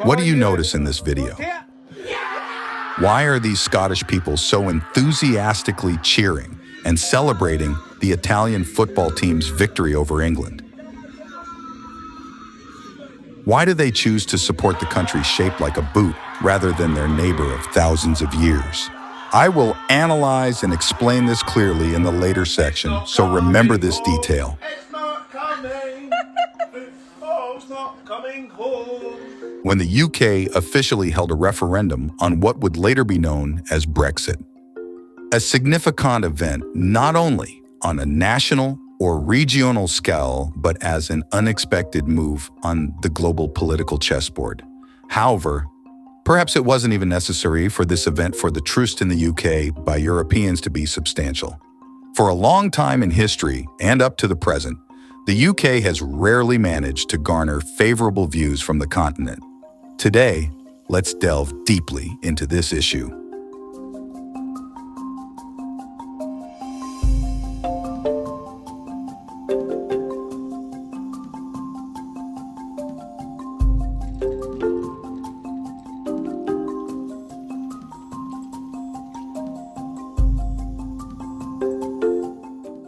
What do you notice in this video? Why are these Scottish people so enthusiastically cheering and celebrating the Italian football team's victory over England? Why do they choose to support the country shaped like a boot rather than their neighbor of thousands of years? I will analyze and explain this clearly in the later section, so remember this detail. When the UK officially held a referendum on what would later be known as Brexit, a significant event not only on a national or regional scale, but as an unexpected move on the global political chessboard. However, perhaps it wasn't even necessary for this event for the trust in the UK by Europeans to be substantial. For a long time in history and up to the present, the UK has rarely managed to garner favorable views from the continent. Today, let's delve deeply into this issue.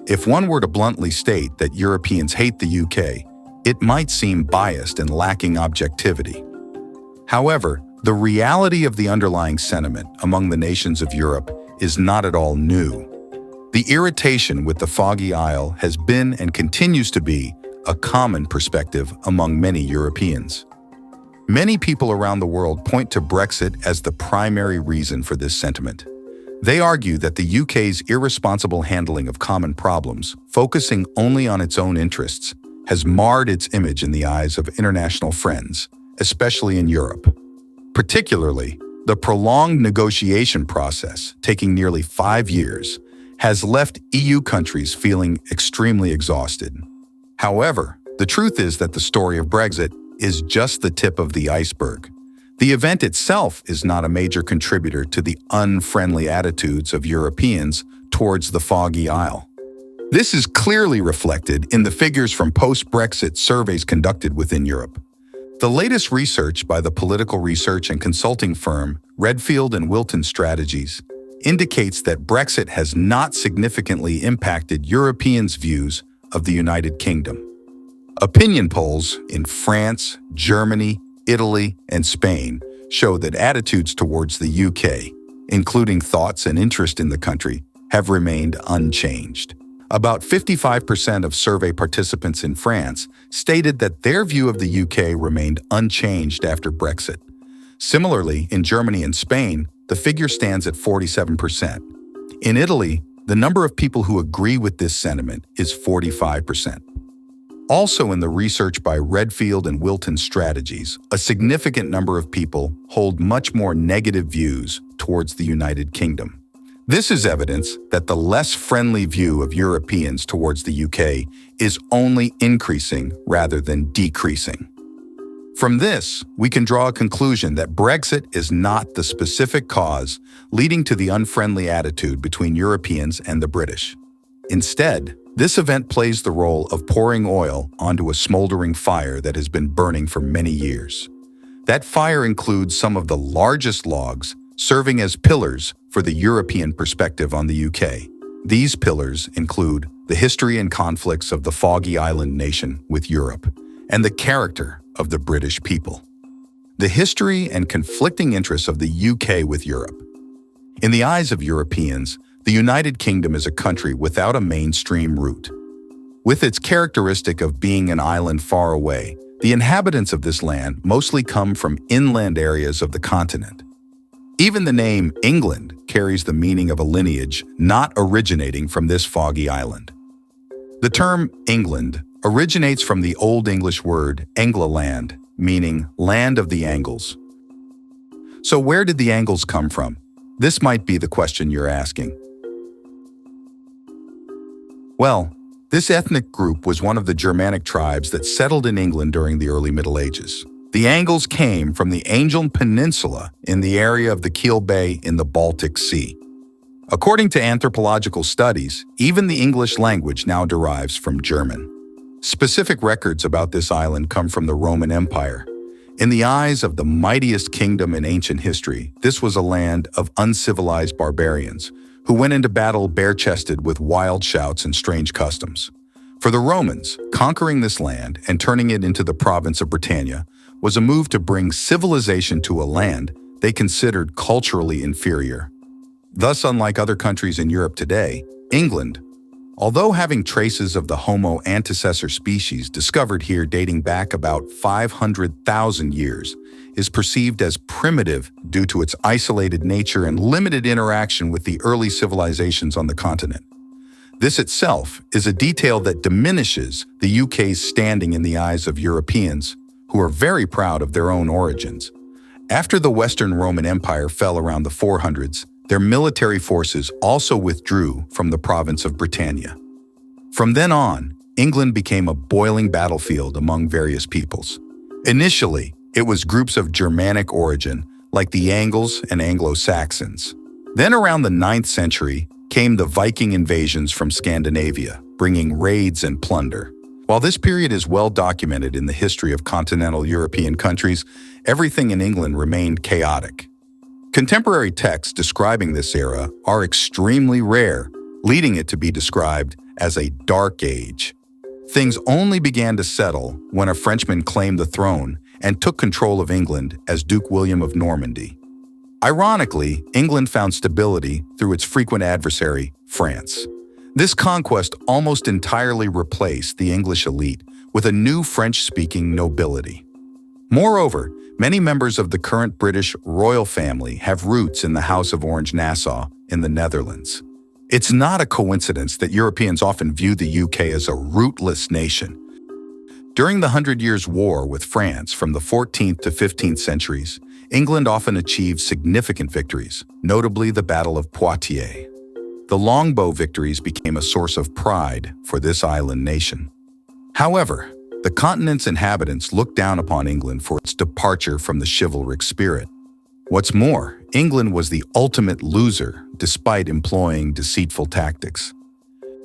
If one were to bluntly state that Europeans hate the UK, it might seem biased and lacking objectivity. However, the reality of the underlying sentiment among the nations of Europe is not at all new. The irritation with the Foggy Isle has been and continues to be a common perspective among many Europeans. Many people around the world point to Brexit as the primary reason for this sentiment. They argue that the UK's irresponsible handling of common problems, focusing only on its own interests, has marred its image in the eyes of international friends, especially in Europe. Particularly, the prolonged negotiation process, taking nearly 5 years, has left EU countries feeling extremely exhausted. However, the truth is that the story of Brexit is just the tip of the iceberg. The event itself is not a major contributor to the unfriendly attitudes of Europeans towards the Foggy Isle. This is clearly reflected in the figures from post-Brexit surveys conducted within Europe. The latest research by the political research and consulting firm Redfield and Wilton Strategies indicates that Brexit has not significantly impacted Europeans' views of the United Kingdom. Opinion polls in France, Germany, Italy, and Spain show that attitudes towards the UK, including thoughts and interest in the country, have remained unchanged. About 55% of survey participants in France stated that their view of the UK remained unchanged after Brexit. Similarly, in Germany and Spain, the figure stands at 47%. In Italy, the number of people who agree with this sentiment is 45%. Also in the research by Redfield and Wilton Strategies, a significant number of people hold much more negative views towards the United Kingdom. This is evidence that the less friendly view of Europeans towards the UK is only increasing rather than decreasing. From this, we can draw a conclusion that Brexit is not the specific cause leading to the unfriendly attitude between Europeans and the British. Instead, this event plays the role of pouring oil onto a smoldering fire that has been burning for many years. That fire includes some of the largest logs serving as pillars for the European perspective on the UK. These pillars include the history and conflicts of the Foggy Island nation with Europe and the character of the British people. The history and conflicting interests of the UK with Europe. In the eyes of Europeans, the United Kingdom is a country without a mainstream route. With its characteristic of being an island far away, the inhabitants of this land mostly come from inland areas of the continent. Even the name England carries the meaning of a lineage not originating from this foggy island. The term England originates from the Old English word Englaland, meaning land of the Angles. So where did the Angles come from? This might be the question you're asking. Well, this ethnic group was one of the Germanic tribes that settled in England during the early Middle Ages. The Angles came from the Angel Peninsula in the area of the Kiel Bay in the Baltic Sea. According to anthropological studies, even the English language now derives from German. Specific records about this island come from the Roman Empire. In the eyes of the mightiest kingdom in ancient history, this was a land of uncivilized barbarians who went into battle bare-chested with wild shouts and strange customs. For the Romans, conquering this land and turning it into the province of Britannia was a move to bring civilization to a land they considered culturally inferior. Thus, unlike other countries in Europe today, England, although having traces of the Homo antecessor species discovered here dating back about 500,000 years, is perceived as primitive due to its isolated nature and limited interaction with the early civilizations on the continent. This itself is a detail that diminishes the UK's standing in the eyes of Europeans, who are very proud of their own origins. After the Western Roman Empire fell around the 400s, their military forces also withdrew from the province of Britannia. From then on, England became a boiling battlefield among various peoples. Initially, it was groups of Germanic origin, like the Angles and Anglo-Saxons. Then around the 9th century, came the Viking invasions from Scandinavia, bringing raids and plunder. While this period is well documented in the history of continental European countries, everything in England remained chaotic. Contemporary texts describing this era are extremely rare, leading it to be described as a dark age. Things only began to settle when a Frenchman claimed the throne and took control of England as Duke William of Normandy. Ironically, England found stability through its frequent adversary, France. This conquest almost entirely replaced the English elite with a new French-speaking nobility. Moreover, many members of the current British royal family have roots in the House of Orange-Nassau in the Netherlands. It's not a coincidence that Europeans often view the UK as a rootless nation. During the Hundred Years' War with France from the 14th to 15th centuries, England often achieved significant victories, notably the Battle of Poitiers. The longbow victories became a source of pride for this island nation. However, the continent's inhabitants looked down upon England for its departure from the chivalric spirit. What's more, England was the ultimate loser despite employing deceitful tactics.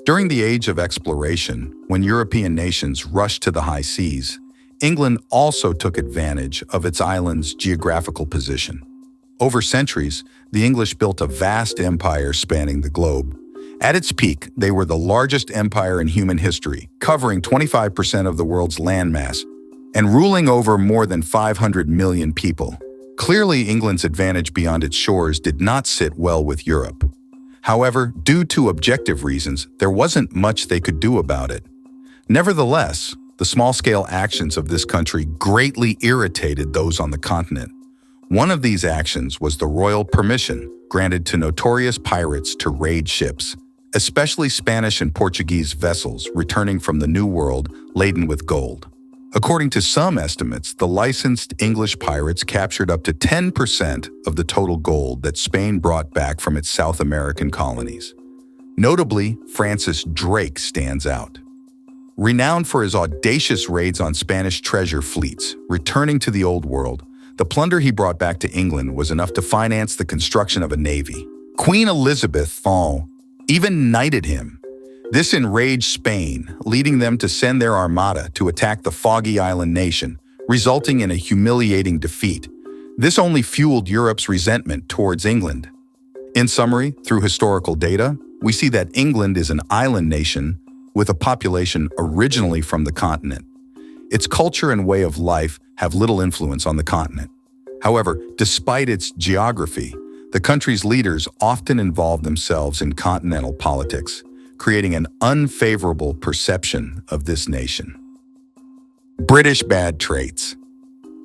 During the Age of Exploration, when European nations rushed to the high seas, England also took advantage of its island's geographical position. Over centuries, the English built a vast empire spanning the globe. At its peak, they were the largest empire in human history, covering 25% of the world's landmass and ruling over more than 500 million people. Clearly, England's advantage beyond its shores did not sit well with Europe. However, due to objective reasons, there wasn't much they could do about it. Nevertheless, the small-scale actions of this country greatly irritated those on the continent. One of these actions was the royal permission granted to notorious pirates to raid ships, especially Spanish and Portuguese vessels returning from the New World laden with gold. According to some estimates, the licensed English pirates captured up to 10% of the total gold that Spain brought back from its South American colonies. Notably, Francis Drake stands out. Renowned for his audacious raids on Spanish treasure fleets, returning to the Old World, the plunder he brought back to England was enough to finance the construction of a navy. Queen Elizabeth II even knighted him. This enraged Spain, leading them to send their armada to attack the Foggy Island nation, resulting in a humiliating defeat. This only fueled Europe's resentment towards England. In summary, through historical data, we see that England is an island nation with a population originally from the continent. Its culture and way of life have little influence on the continent. However, despite its geography, the country's leaders often involve themselves in continental politics, creating an unfavorable perception of this nation. British bad traits.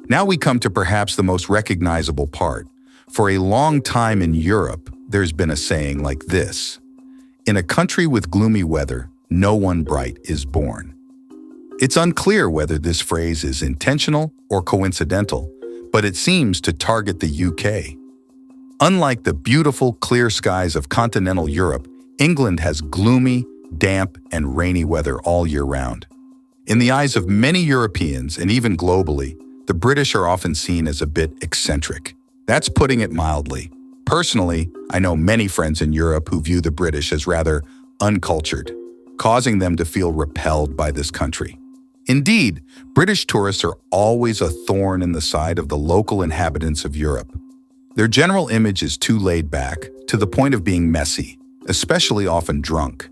Now we come to perhaps the most recognizable part. For a long time in Europe, there's been a saying like this: "In a country with gloomy weather, no one bright is born." It's unclear whether this phrase is intentional or coincidental, but it seems to target the UK. Unlike the beautiful, clear skies of continental Europe, England has gloomy, damp, and rainy weather all year round. In the eyes of many Europeans, and even globally, the British are often seen as a bit eccentric. That's putting it mildly. Personally, I know many friends in Europe who view the British as rather uncultured, causing them to feel repelled by this country. Indeed, British tourists are always a thorn in the side of the local inhabitants of Europe. Their general image is too laid back, to the point of being messy, especially often drunk.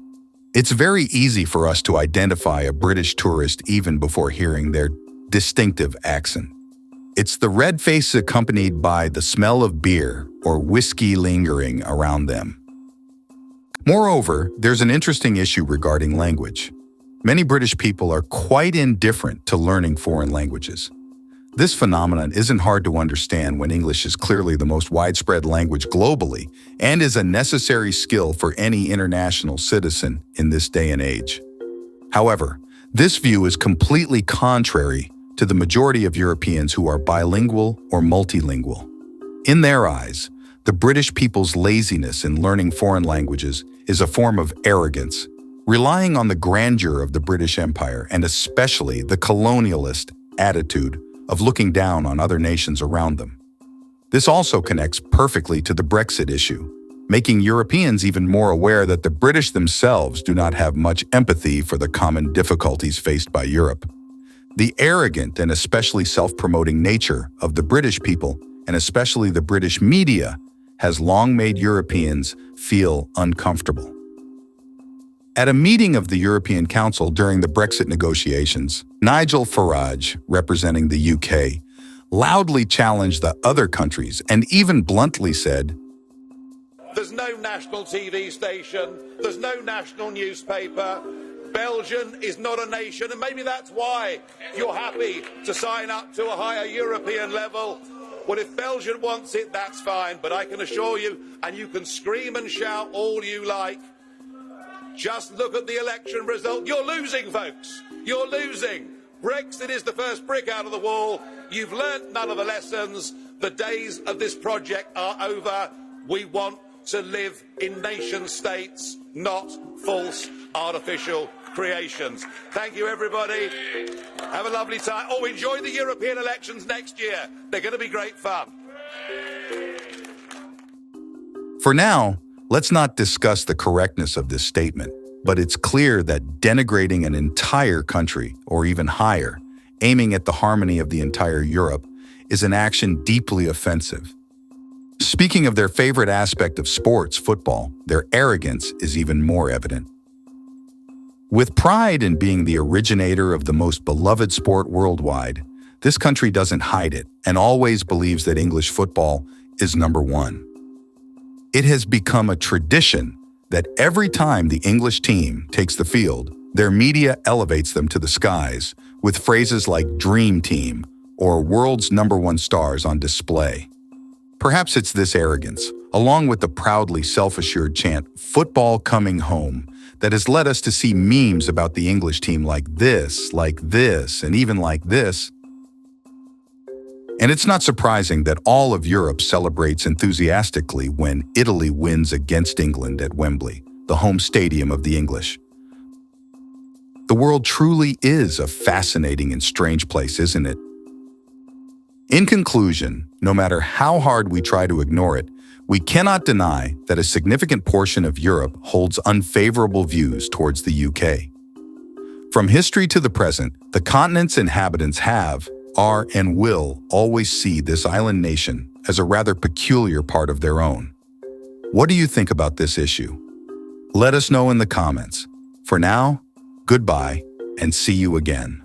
It's very easy for us to identify a British tourist even before hearing their distinctive accent. It's the red face accompanied by the smell of beer or whiskey lingering around them. Moreover, there's an interesting issue regarding language. Many British people are quite indifferent to learning foreign languages. This phenomenon isn't hard to understand when English is clearly the most widespread language globally and is a necessary skill for any international citizen in this day and age. However, this view is completely contrary to the majority of Europeans who are bilingual or multilingual. In their eyes, the British people's laziness in learning foreign languages is a form of arrogance, relying on the grandeur of the British Empire and especially the colonialist attitude of looking down on other nations around them. This also connects perfectly to the Brexit issue, making Europeans even more aware that the British themselves do not have much empathy for the common difficulties faced by Europe. The arrogant and especially self-promoting nature of the British people, and especially the British media, has long made Europeans feel uncomfortable. At a meeting of the European Council during the Brexit negotiations, Nigel Farage, representing the UK, loudly challenged the other countries and even bluntly said, "There's no national TV station, there's no national newspaper. Belgium is not a nation, and maybe that's why you're happy to sign up to a higher European level. Well, if Belgium wants it, that's fine, but I can assure you, and you can scream and shout all you like, just look at the election result. You're losing, folks. You're losing. Brexit is the first brick out of the wall. You've learnt none of the lessons. The days of this project are over. We want to live in nation states, not false artificial creations." Thank you, everybody. Have a lovely time. Oh, enjoy the European elections next year. They're going to be great fun. For now, let's not discuss the correctness of this statement, but it's clear that denigrating an entire country, or even higher, aiming at the harmony of the entire Europe, is an action deeply offensive. Speaking of their favorite aspect of sports, football, their arrogance is even more evident. With pride in being the originator of the most beloved sport worldwide, this country doesn't hide it and always believes that English football is number one. It has become a tradition that every time the English team takes the field, their media elevates them to the skies with phrases like "Dream Team" or "World's number one stars" on display. Perhaps it's this arrogance, along with the proudly self-assured chant "Football coming home," that has led us to see memes about the English team like this, and even like this. And it's not surprising that all of Europe celebrates enthusiastically when Italy wins against England at Wembley, the home stadium of the English. The world truly is a fascinating and strange place, isn't it? In conclusion, no matter how hard we try to ignore it, we cannot deny that a significant portion of Europe holds unfavorable views towards the UK. From history to the present, the continent's inhabitants have, are, and will always see this island nation as a rather peculiar part of their own. What do you think about this issue? Let us know in the comments. For now, goodbye and see you again.